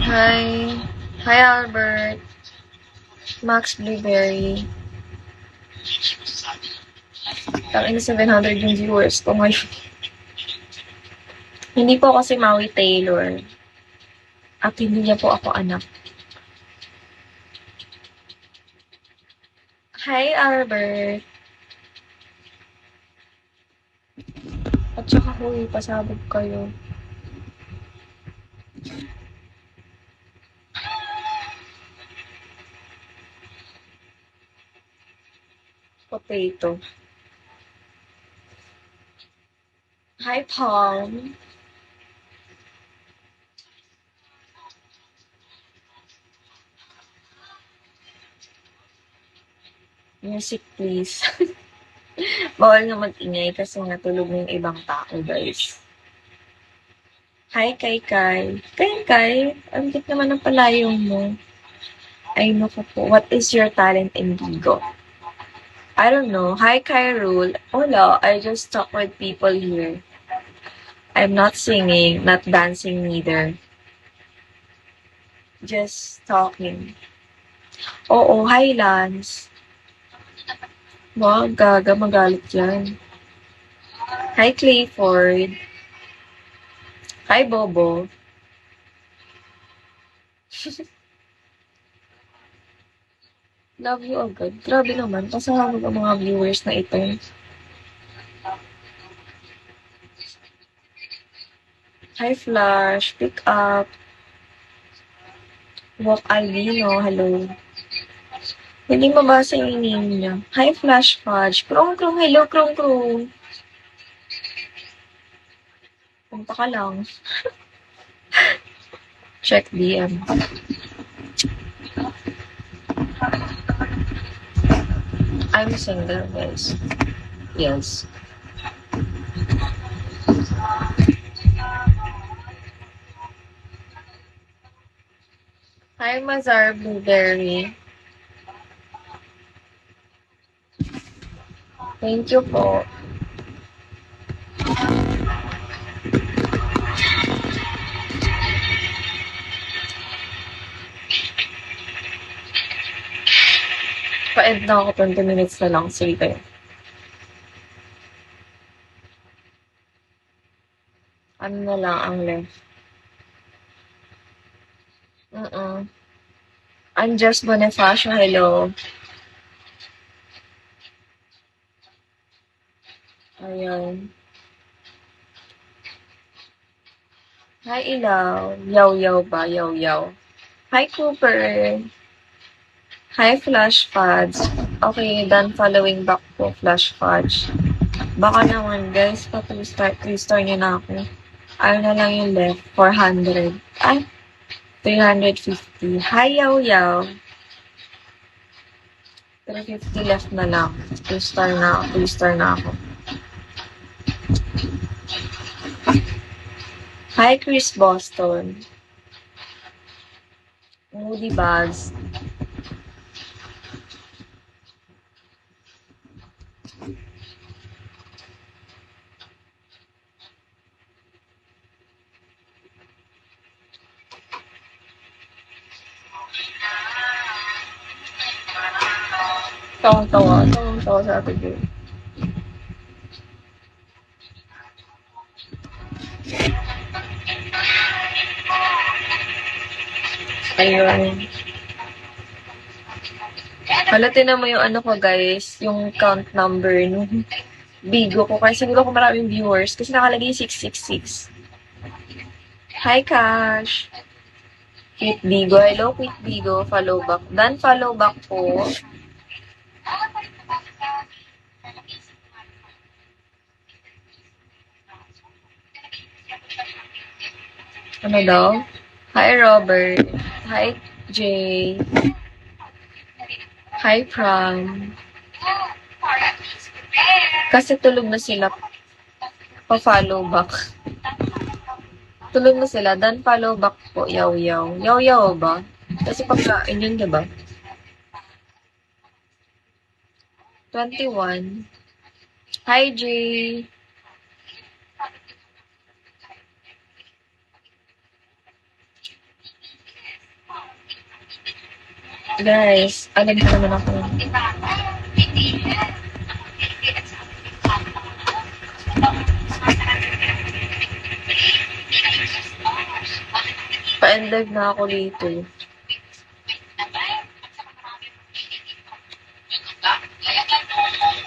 Hi. Hi, Albert. Max Blueberry. Tangin na 700 yung viewers ko ngayon. Hindi po kasi Maui Taylor. At hindi niya po ako anak. Hi, Albert. At saka huy, pasabog kayo. Potato. Hi, Palm. Music, please. Bawal nga mag-ingay kasi natulog na yung ibang tao, guys. Hi, Kai Kai. Kai Kai, ang cute naman ng palayong mo. Ay, naku po. What is your talent in Bigo? I don't know. Hi, Kyrul. Hola, I just talk with people here. I'm not singing, not dancing neither. Just talking. Oo, hi, Lance. Wow, gaga, magalit yan. Hi, Clayford. Hi, Bobo. Love you agad. Grabe naman, pasahawag ang mga viewers na ito. Hi, Flash. Pick up. Walk Albino. Hello. Hindi mabasa yung name niya. Hi, Flash Fudge. Krong Krong. Hello, Krong Krong. Punta ka lang. Check DM. I'm single, guys. Yes. Hi, Mazar Blueberry. Thank you po. Pa-end na ako, 20 minutes na lang. Sige. Ano na lang ang left? I'm just Bonifacio. Hello. Ayan. Hi, Ilaw. Yaw-yaw ba? Yaw-yaw. Hi, Cooper. Hi, Flash Pods. Okay, done following back po, Flash Pods. Baka naman, guys, pa-restart nyo na ako. Ano na lang yung left? 400. Ay, 350. Hi, yaw-yaw. 350 left na lang. 2-star na ako. 3-star na ako. Hi, Chris Boston. Moody Bags. Tawang-tawa. Tawang-tawa sa atin yun. Ayun. Halatin na mo yung ano ko, guys. Yung count number nung Bigo ko. Kasi siguro ko maraming viewers. Kasi nakalagay 666. Hi, Cash. Quit Bigo. Hello, Quit Bigo. Follow back. Dan follow back po. Ano daw? Hi, Robert. Hi, Jay. Hi, Pram. Kasi tulog na sila. Pa-follow back. Tulog na sila. Dan follow back po. Yaw-yaw. Yaw-yaw ba? Kasi pagkain yun, diba? 21. Hi, Jay. Guys, alam ko naman ako. Pa-end na ako dito.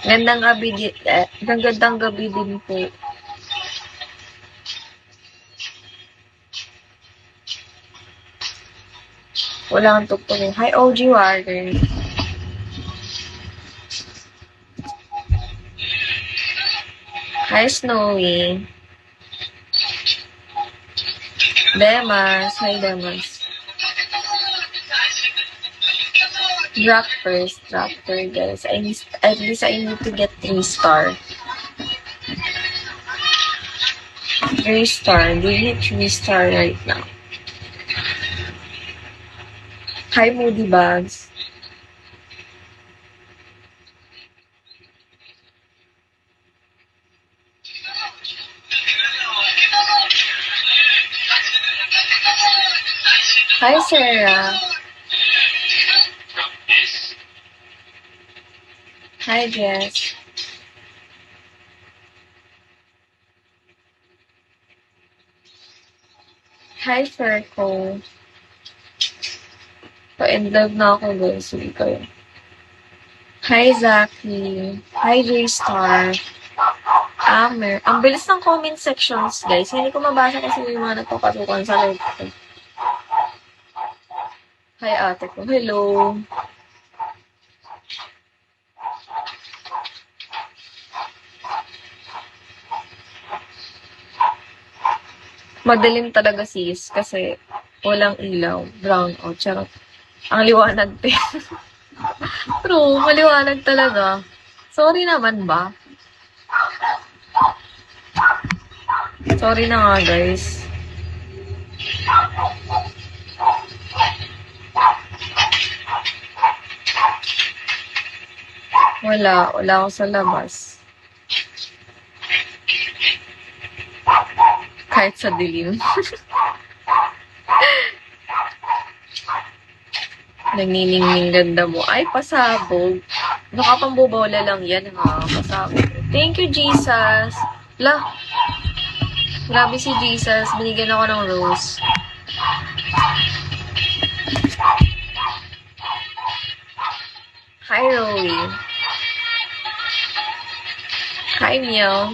Gandang gabi din po. Wala kang tugtog. Hi, OG Warrior. Hi, Snowy. Demas. Hi, Demas. Drop first, guys. At least I need to get 3-star. 3-star. We need 3-star right now. Hi, Moody Bags. Hi, Sarah. Hi, Jess. Hi, Ferco. Pa-end love na ako, guys. Sige kayo. Hi, Zaki. Hi, J-Star. Amer. Ang bilis ng comment sections, guys. Hindi ko mabasa kasi yung mga nagpapasukan sa live ko. Hi, ate ko. Hello. Madilim talaga, sis. Kasi walang ilaw. Brown out. Charot. Ang liwanag, te. True, maliwanag talaga. Sorry naman ba? Sorry na nga, guys. Wala ako sa labas. Kahit sa dilim. Nagniningning ganda mo. Ay, pasabog. Baka pambobola lang yan, ha? Pasabog. Thank you, Jesus. La, grabe si Jesus. Binigyan ako ng rose. Hi, Rowie. Hi, Meow.